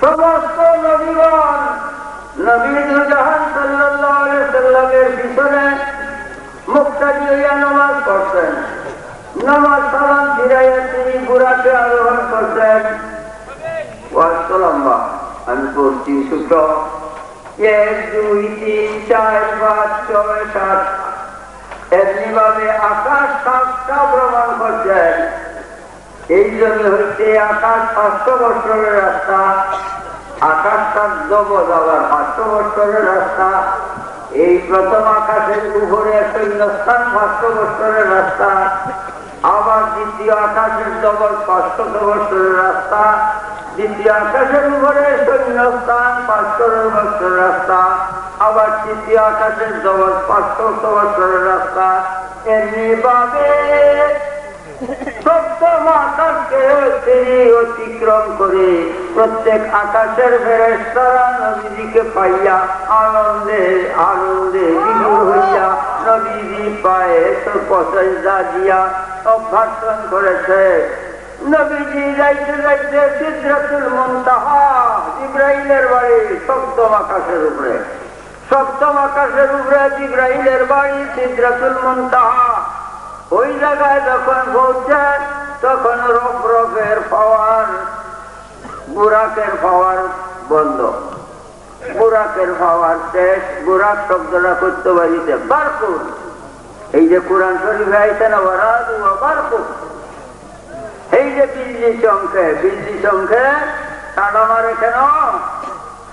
সমস্ত নবীগণ নবী দুজাহান সাল্লাল্লাহু আলাইহি সাল্লামের পিছনে মুক্তাদি হইয়া নামাজ পড়তেন। নামাজ সালাম ফিরাইয়া তিনি বুরাকে আরোহণ করতেন। ওয়াজ লম্বা, আমি পড়ছি ছোট। 1, 2, 3, 4, 5, 6, 7 এমনি ভাবে আকাশ 7টা ভ্রমণ করছেন। এই জন্য হচ্ছে আকাশ 500 বছরের রাস্তা, আকাশটা ডবল আবার 500 বছরের রাস্তা। এই প্রথম আকাশের উপরে শূন্যস্থান 500 বছরের রাস্তা, আবার দ্বিতীয় আকাশের ডবল 500 বছরের রাস্তা, দ্বিতীয় আকাশের উপরে শূন্যস্থান 500 বছরের রাস্তা, আবার তৃতীয় আকাশের ডবল 500 বছরের রাস্তা। এমনিভাবে সপ্তম আকাশকে তিনি অতিক্রম করে প্রত্যেক আকাশের ফেরেশতারা নবীজিকে পাইয়া আনন্দে আনন্দে বিভোর হইয়া নবীজি পায়ে প্রশংসা দিয়া অভ্যর্থন করেছে। নবীজি যাইতে যাইতে সিদরাতুল মুনতাহা, জিবরাইলের বাড়ি সপ্তম আকাশের উপরে, সপ্তম আকাশের উপরে জিবরাইলের বাড়ি সিদরাতুল মুনতাহা। ওই জায়গায় যখন পৌঁছেন তখন রফরফের পাওয়ার, বুরাকের পাওয়ার বন্ধ, বুরাকের পাওয়ার শেষ। বুরাক শব্দটা করতে পারিতে বারকুন, এই যে কোরআন শরীফে আইছে না, ওয়ারাদু ওয়া বারকুন, এই যে বিজলি চমকে, বিজলি চমকে টানা মারে কেন?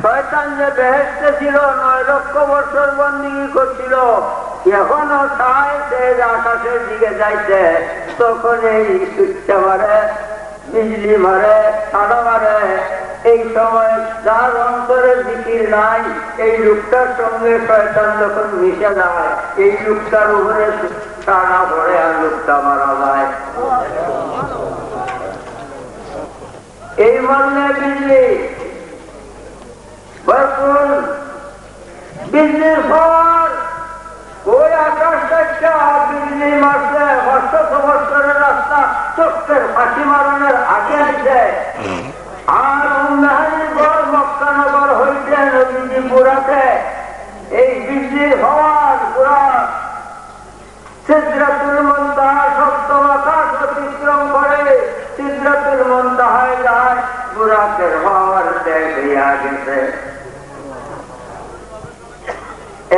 শয়তান যে বেহেশতে ছিল 9 লক্ষ বছর বন্দিগি করছিল, এখনো চায় সে আকাশের দিকে যাইতে, তখন এই সুচ্চা মারে, বিজলি মারে, টানা মারে। এই সময় যার অন্তরে জিকির নাই, এই লোকটার সঙ্গে শয়তান যখন মিশে যায়, এই লোকটার উপরে টানা পড়ে আর লোকটা মারা যায়। এই মানলে বিজলি বরকুন, বিজলির পর ওই আকাশটা বিজলি মারছে 500 বছরের রাস্তা চক্রের ফাঁসি মারানোর আগে আছে। আর উন্নয়নগর মক্কানগর হইতে নবীজি বুরাকে এই বিজলির হওয়ার পুরা সিদরাতুল মুনতাহা সপ্তম আকাশ অতিক্রম করে সিদরাতুল মুনতাহায় যায়। বুরাকের হওয়ার শেষ হইয়া গেছে।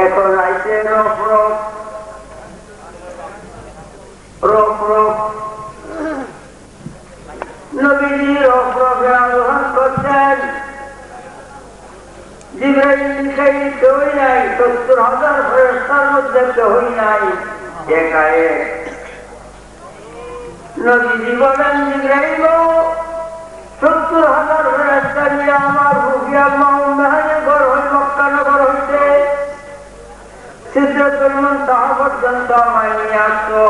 এখন আইছে রফরফ, রফরফ। নবীজি রফরফে আরোহণ করছেন। জিবরাইল মিকাইল কেউই নাই, 70,000 ফেরেশতার মধ্যে কেউই নাই, একাএক। নবীজি বলেন, জিবরাইল 70,000 ফেরেশতা নিয়ে আমার রুহিয়া মাউন্নাহের ঘর হই মক্কানগর হইতে সিদরাতুল মুনতাহা পর্যন্ত আমায় নিয়ে আসছো।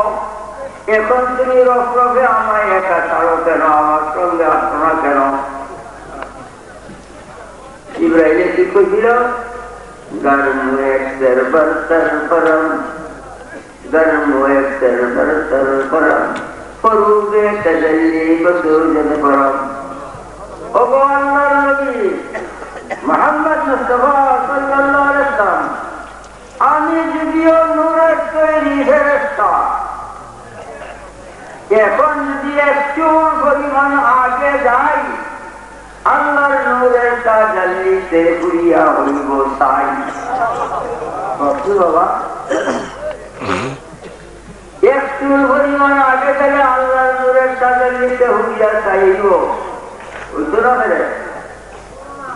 এখন তুমি রফরফে আমায় একা ছাড়ো কেন? আমার সঙ্গে আসো না কেন? জিবরাইলে কি কইছিল? গরম এক সর বরতর পরম, গরম এক সর বরতর পরম, ফরুগে তাজাল্লি বসুজন পরম। ও আল্লাহর নবী মুহাম্মদ মুস্তাফা সাল্লাল্লাহু আলাইহি ওয়াসাল্লাম, আমি যদিও নূরের তৈরি ফেরেশতা, এখন যদি একটু পরিমাণ আগে যাই, আল্লাহর নূরের তাজাল্লিতে ঘুরিয়া হইব তাই। বাবা, একটু পরিমাণ আগে গেলে আল্লাহর নূরের তাজাল্লিতে ঘুরিয়া চাইব।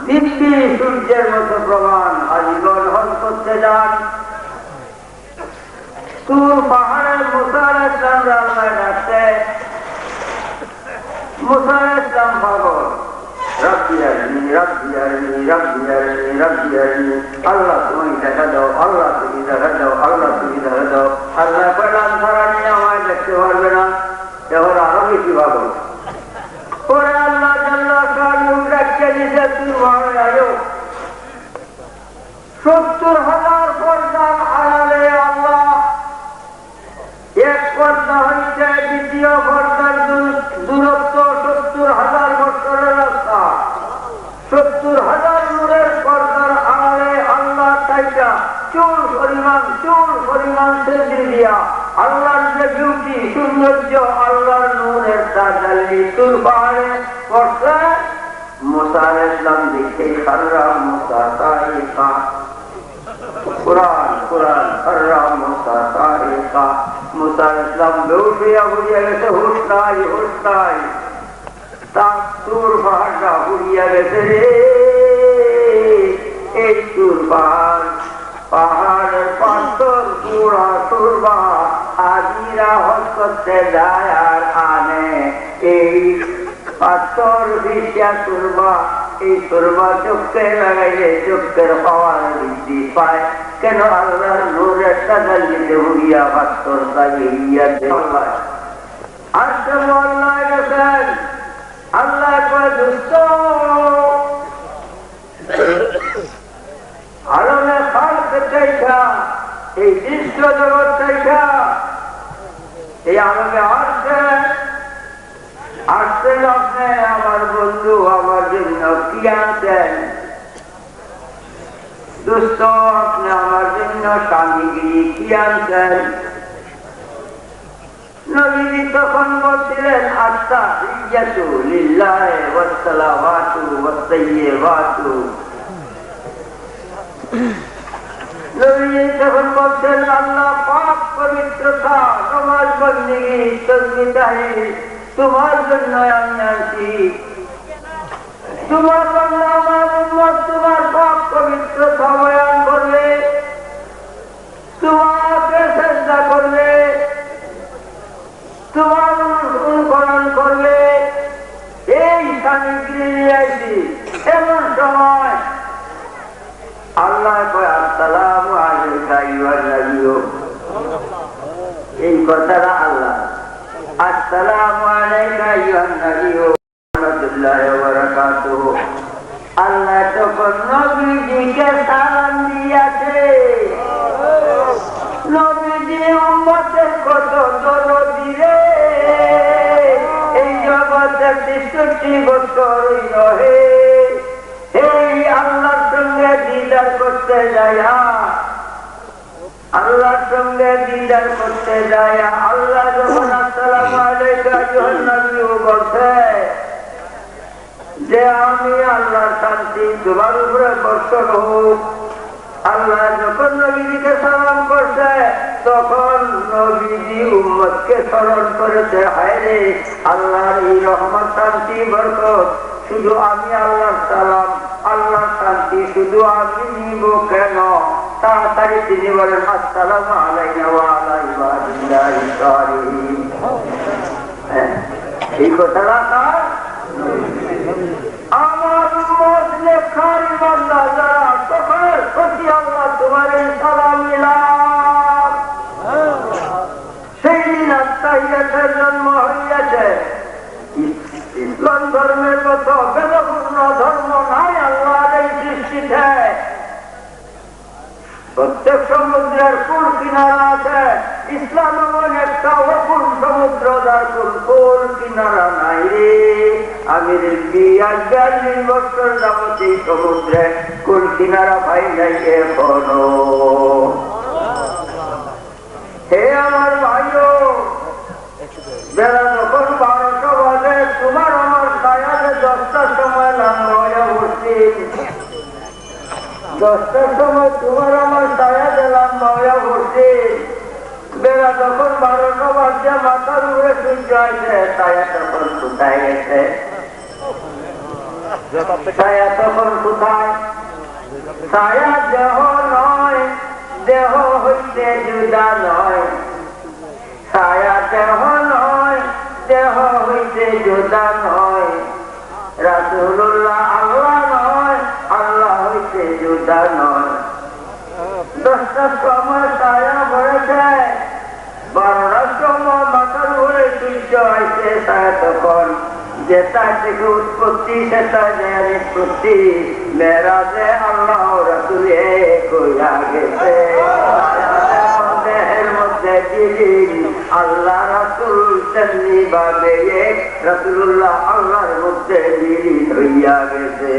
দিব্যি সূর্যের মতো প্রমাণ আজীবন হল করতে যান। তুর পাহাড়ের মুসা আলাইহিস সালাম রান্নায় ডাকতে, মুসা আলাইহিস সালাম পাগল, রব্বি আরনি রব্বি আরনি রব্বি আরনি রব্বি আরনি, আল্লাহ তুমি দেখা দাও, আল্লাহ তুমি দেখা দাও, আল্লাহ তুমি দেখা দাও। আল্লাহ কইলাম ছাড়া নিয়ে আমায় দেখতে পারবে না। এবার আরো বেশি পাগল। পরে আল্লাহ জাল্লাহ শাআনহু ডাকতে দিতে, তুই ভালো আয়ো 70,000 পর্দার আড়ালে আল্লাহ এক পর্দা হইতে দ্বিতীয় পর্দার দূরত্ব 70,000 বছরের রাস্তা। 70 প্রচুর পরিমাণ সেজদা দিয়া আল্লাহর যে বিউটি সৌন্দর্য আল্লাহর নূরের তাজাল্লি তুর পাহাড়ে পড়ছে মুসা আলাইহিস সালাম দেখে খাররা মুসা সাইকা কুরআন কুরআন খাররা মুসা সাইকা মুসা আলাইহিস সালাম বেহুশ হইয়া গেছে হুশ নাই তার তুর পাহাড়টা উড়িয়া গেছে রে এই তুর পাহাড়ের পাথর পুরা সুরবা আজিরা হজ করতে যায় আর আনে এই পাথর ভিসা সুরবা এই সুরবা চোখে লাগাইলে চোখের পাওয়ার বৃদ্ধি পায় কেন আল্লাহর নূরের তাজাল্লিতে উড়িয়া পাথর লাগিয়ে দেওয়া আসতে আল্লাহ গেছেন আল্লাহ কয় দুষ্ট আলমে খালক চাইছা এই দৃশ্য জগৎ চাইছা এই আলমে আসছেন আপনি আমার বন্ধু আমার জন্য কি আনছেন দুষ্ট আপনি আমার জন্য স্বামীগিরি কি আনছেন নবীজি তখন বলছিলেন আস্তাগফিরু লিল্লাহি ওয়াস সালাওয়াতু ওয়াস তাইয়্যিবাতু নবীজি তখন বলছেন আল্লাহ পাক পবিত্রতা নামাজ বন্দেগী তাসবিহ তাহলিল তোমার জন্য আমি আনছি তোমার বান্দা আমার উম্মত তোমার পাক পবিত্রতা বয়ান করলে তোমাকে সিজদা করলে তোমার অনুকরণ করলে এই সামগ্রী নিয়ে আসি এমন সময় আল্লাহ কয় আসসালামু আলাইকা আইয়ুহান নবিয়্যু এই কথাটা আল্লাহ আসসালামু আলাইকা আইয়ুহান নবিয়্যু ওয়া রাহমাতুল্লাহি ওয়া বারাকাতুহু আল্লাহ তখন নবীজিকে সালাম দিয়েছে নবীজি উম্মতের কত দরদি রে এই জগতের ৬৩ বছর রহে এই আল্লাহর সঙ্গে দিদার করতে যায় আল্লাহর সঙ্গে দিদার করতে যায় আল্লাহ যখন আসসালামু আলাইকা আইয়ুহান নবিয়্যু বলছে যে আমি আল্লাহর শান্তি তোমার উপরে বর্ষণ হোক আল্লাহ যখন নবীজিকে সালাম করছে তখন নবীজি উম্মতকে স্মরণ করেছে হায় রে আল্লাহর এই রহমত শান্তি বরকত শুধু আমি আল্লাহর সালাম আল্লাহর শান্তি শুধু আমি নিব কেন তাড়াতাড়ি তিনি বলেন আসসালামু আলাইনা ওয়া আলা ইবাদিল্লাহিস সালিহিন এই কথাটা কার আমার উম্মত নেককার বান্দা যারা তখন প্রতি আল্লাহ তোমার সালাম মিলাম সেই দিন আত্মাহিয়াতের জন্ম হইয়াছে ইসলাম ধর্মের মতো বেদপূর্ণ ধর্ম নাই আল্লাহর এই সৃষ্টিতে প্রত্যেক সমুদ্রের কুল কিনারা আছে ইসলাম এমন একটা অকুল সমুদ্র যার কুল কিনারা নাই রে আমির ৪২ বছর যাবত এই সমুদ্রে কুল কিনারা পাই নাই এখনো হে আমার ভাইও বেলা যখন ১২টা বাজে তোমার আমার ছায়াতে 10টার সময় নামা হয়ে উঠছি 10টার সময় তোমার আমার ছায়াতে নামা হয়ে উঠছি বেলা যখন 12টা বাজে মাথার উপরে সূর্য আছে ছায়া তখন কোথায় গেছে ছায়া তখন কোথায় ছায়া দেহ নয় দেহ হইতে জুদা নয় ছায়া দেহ নয় দেহ হইতে জুদা নয় রাসূলুল্লাহ আল্লাহ নয় আল্লাহ হইতে জুদা নয় 10টার সময় ছায়া পড়েছে 12টার সময় মাথার উপরে সূর্য আইছে ছায়া তখন যেটা থেকে উৎপত্তি সেটা যে নিষ্পত্তি মেরাজে আল্লাহ রাসূল এক হইয়া গেছে দেহের মধ্যে দিন আল্লাহ রাসূল তেমনি ভাবে এক রাসূলুল্লাহ আল্লাহর মধ্যে বিলীন হইয়া গেছে